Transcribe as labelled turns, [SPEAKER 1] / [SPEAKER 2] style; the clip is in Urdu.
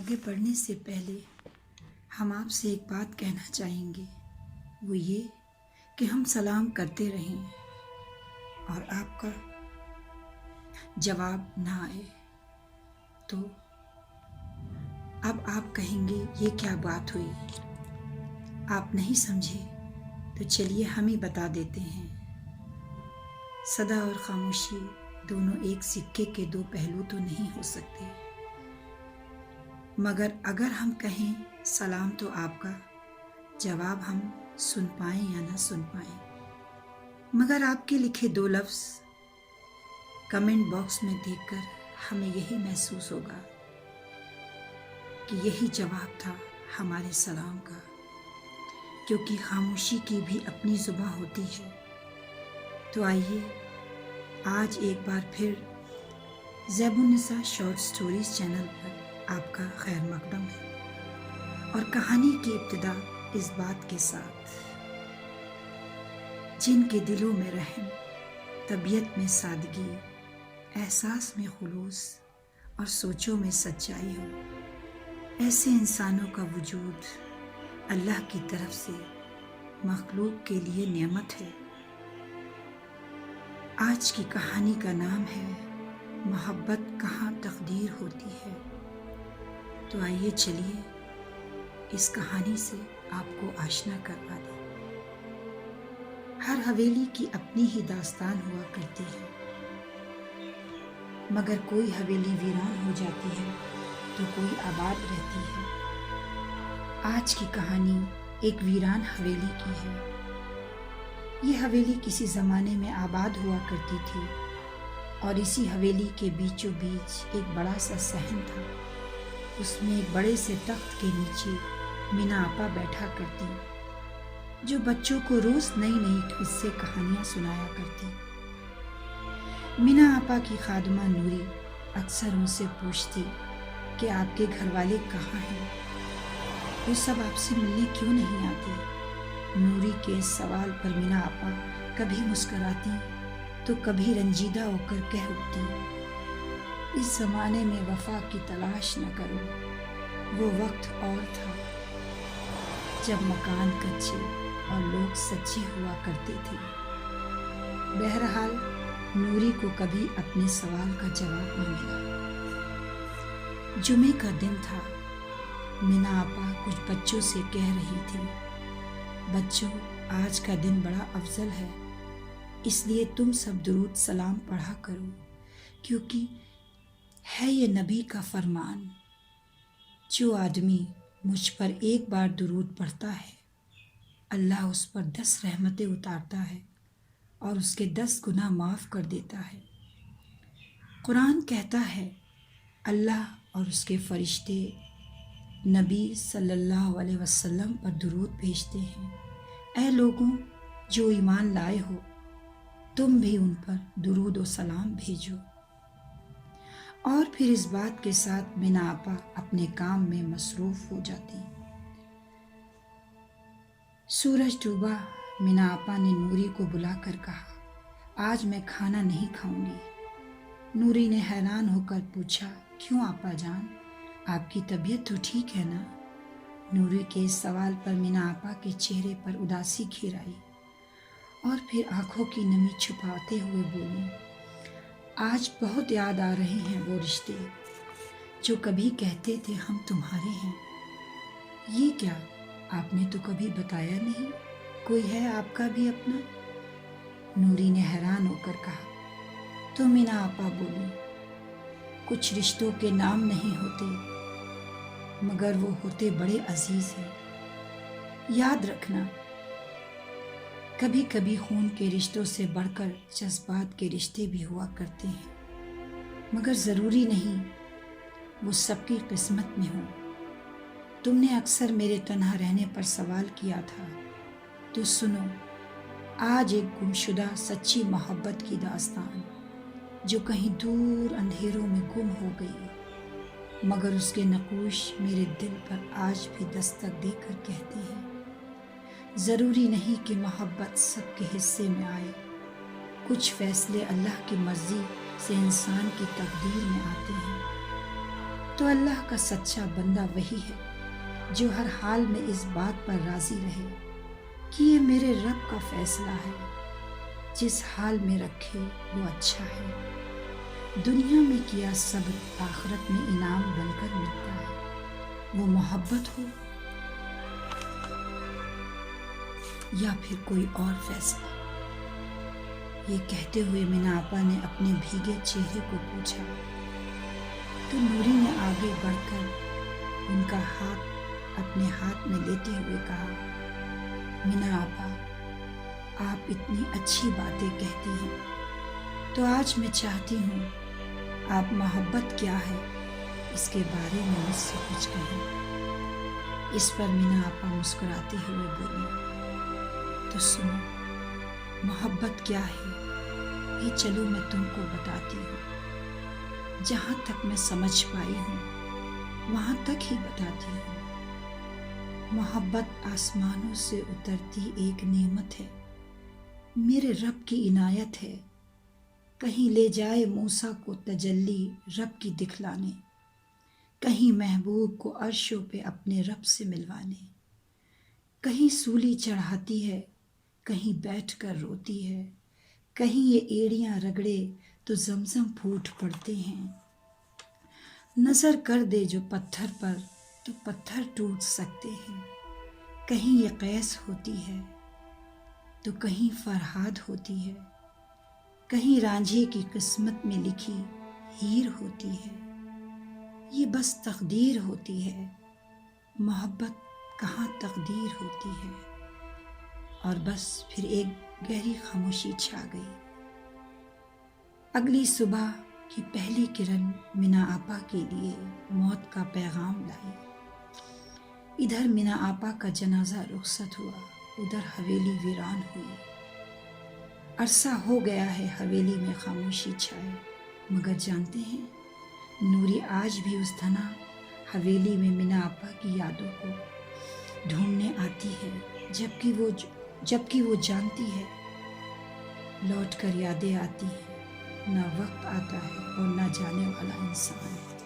[SPEAKER 1] آگے بڑھنے سے پہلے ہم آپ سے ایک بات کہنا چاہیں گے، وہ یہ کہ ہم سلام کرتے رہیں اور آپ کا جواب نہ آئے تو اب آپ کہیں گے یہ کیا بات ہوئی؟ آپ نہیں سمجھے تو چلیے ہم ہی بتا دیتے ہیں۔ صدا اور خاموشی دونوں ایک سکے کے دو پہلو تو نہیں ہو سکتے، مگر اگر ہم کہیں سلام تو آپ کا جواب ہم سن پائیں یا نہ سن پائیں، مگر آپ کے لکھے دو لفظ کمنٹ باکس میں دیکھ کر ہمیں یہی محسوس ہوگا کہ یہی جواب تھا ہمارے سلام کا، کیونکہ خاموشی کی بھی اپنی زبان ہوتی ہے۔ تو آئیے آج ایک بار پھر زیب النساء شارٹ سٹوریز چینل پر آپ کا خیر مقدم ہے، اور کہانی کی ابتدا اس بات کے ساتھ، جن کے دلوں میں رحم، طبیعت میں سادگی، احساس میں خلوص اور سوچوں میں سچائی ہو، ایسے انسانوں کا وجود اللہ کی طرف سے مخلوق کے لیے نعمت ہے۔ آج کی کہانی کا نام ہے محبت کہاں تقدیر ہوتی ہے۔ تو آئیے چلیے اس کہانی سے آپ کو آشنا کروا دیں۔ ہر حویلی کی اپنی ہی داستان ہوا کرتی ہے، مگر کوئی حویلی ویران ہو جاتی ہے تو کوئی آباد رہتی ہے۔ آج کی کہانی ایک ویران حویلی کی ہے۔ یہ حویلی کسی زمانے میں آباد ہوا کرتی تھی، اور اسی حویلی کے بیچوں بیچ ایک بڑا سا صحن تھا۔ اس میں ایک بڑے سے تخت کے نیچے مینا آپا بیٹھا کرتی، جو بچوں کو روز نئی نئی قصے کہانیاں سنایا کرتی۔ مینا آپا کی خادمہ نوری اکثر ان سے پوچھتی کہ آپ کے گھر والے کہاں ہیں، وہ سب آپ سے ملنے کیوں نہیں آتے؟ نوری کے اس سوال پر مینا آپا کبھی مسکراتی تو کبھی رنجیدہ ہو کر کہہ اٹھتی، اس زمانے میں وفا کی تلاش نہ کرو، وہ وقت اور تھا جب مکان کچے اور لوگ سچے ہوا کرتے تھے۔ بہرحال نوری کو کبھی اپنے سوال کا جواب نہ ملا۔ جمعے کا دن تھا۔ مینا آپا کچھ بچوں سے کہہ رہی تھی، بچوں، آج کا دن بڑا افضل ہے، اس لیے تم سب درود سلام پڑھا کرو، کیونکہ ہے یہ نبی کا فرمان، جو آدمی مجھ پر ایک بار درود پڑھتا ہے، اللہ اس پر 10 رحمتیں اتارتا ہے اور اس کے 10 گناہ معاف کر دیتا ہے۔ قرآن کہتا ہے اللہ اور اس کے فرشتے نبی صلی اللہ علیہ وسلم پر درود بھیجتے ہیں، اے لوگوں جو ایمان لائے ہو، تم بھی ان پر درود و سلام بھیجو۔ اور پھر اس بات کے ساتھ مینا آپا اپنے کام میں مصروف ہو جاتی۔ سورج ڈوبا۔ مینا آپا نے نوری کو بلا کر کہا، آج میں کھانا نہیں کھاؤں گی۔ نوری نے حیران ہو کر پوچھا، کیوں آپا جان، آپ کی طبیعت تو ٹھیک ہے نا؟ نوری کے اس سوال پر مینا آپا کے چہرے پر اداسی گھیر آئی، اور پھر آنکھوں کی نمی چھپاتے ہوئے بولی، آج بہت یاد آ رہے ہیں وہ رشتے جو کبھی کہتے تھے ہم تمہارے ہیں۔ یہ کیا، آپ نے تو کبھی بتایا نہیں، کوئی ہے آپ کا بھی اپنا؟ نوری نے حیران ہو کر کہا۔ تو مینا آپا بولی، کچھ رشتوں کے نام نہیں ہوتے، مگر وہ ہوتے بڑے عزیز ہیں۔ یاد رکھنا، کبھی کبھی خون کے رشتوں سے بڑھ کر جذبات کے رشتے بھی ہوا کرتے ہیں، مگر ضروری نہیں وہ سب کی قسمت میں ہو۔ تم نے اکثر میرے تنہا رہنے پر سوال کیا تھا، تو سنو آج ایک گمشدہ سچی محبت کی داستان، جو کہیں دور اندھیروں میں گم ہو گئی، مگر اس کے نقوش میرے دل پر آج بھی دستک دے کر کہتے ہیں، ضروری نہیں کہ محبت سب کے حصے میں آئے، کچھ فیصلے اللہ کی مرضی سے انسان کی تقدیر میں آتے ہیں۔ تو اللہ کا سچا بندہ وہی ہے جو ہر حال میں اس بات پر راضی رہے کہ یہ میرے رب کا فیصلہ ہے، جس حال میں رکھے وہ اچھا ہے۔ دنیا میں کیا صبر آخرت میں انعام بن کر ملتا ہے، وہ محبت ہو یا پھر کوئی اور فیصلہ۔ یہ کہتے ہوئے مینا آپا نے اپنے بھیگے چہرے کو پوچھا تو نوری نے آگے بڑھ کر ان کا ہاتھ اپنے ہاتھ میں لیتے ہوئے کہا، مینا آپا، آپ اتنی اچھی باتیں کہتی ہیں تو آج میں چاہتی ہوں آپ محبت کیا ہے اس کے بارے میں مجھ سے کچھ کہیں۔ اس پر مینا آپا مسکراتے ہوئے بولی، تو سنو، محبت کیا ہے یہ چلو میں تم کو بتاتی ہوں، جہاں تک میں سمجھ پائی ہوں وہاں تک ہی بتاتی ہوں۔ محبت آسمانوں سے اترتی ایک نعمت ہے، میرے رب کی عنایت ہے، کہیں لے جائے موسیٰ کو تجلی رب کی دکھلانے، کہیں محبوب کو عرشوں پہ اپنے رب سے ملوانے، کہیں سولی چڑھاتی ہے، کہیں بیٹھ کر روتی ہے، کہیں یہ ایڑیاں رگڑے تو زمزم پھوٹ پڑتے ہیں۔ نظر کر دے جو پتھر پر تو پتھر ٹوٹ سکتے ہیں، کہیں یہ قیس ہوتی ہے تو کہیں فرہاد ہوتی ہے، کہیں رانجھے کی قسمت میں لکھی ہیر ہوتی ہے، یہ بس تقدیر ہوتی ہے، محبت کہاں تقدیر ہوتی ہے۔ اور بس پھر ایک گہری خاموشی چھا گئی۔ اگلی صبح کی پہلی کرن مینا آپا کے لیے موت کا پیغام لائی۔ ادھر مینا آپا کا جنازہ رخصت ہوا، ادھر حویلی ویران ہوئی۔ عرصہ ہو گیا ہے حویلی میں خاموشی چھائے، مگر جانتے ہیں نوری آج بھی اس دھنا حویلی میں مینا آپا کی یادوں کو ڈھونڈنے آتی ہے، جبکہ وہ جانتی ہے لوٹ کر یادیں آتی ہیں، نہ وقت آتا ہے اور نہ جانے والا انسان۔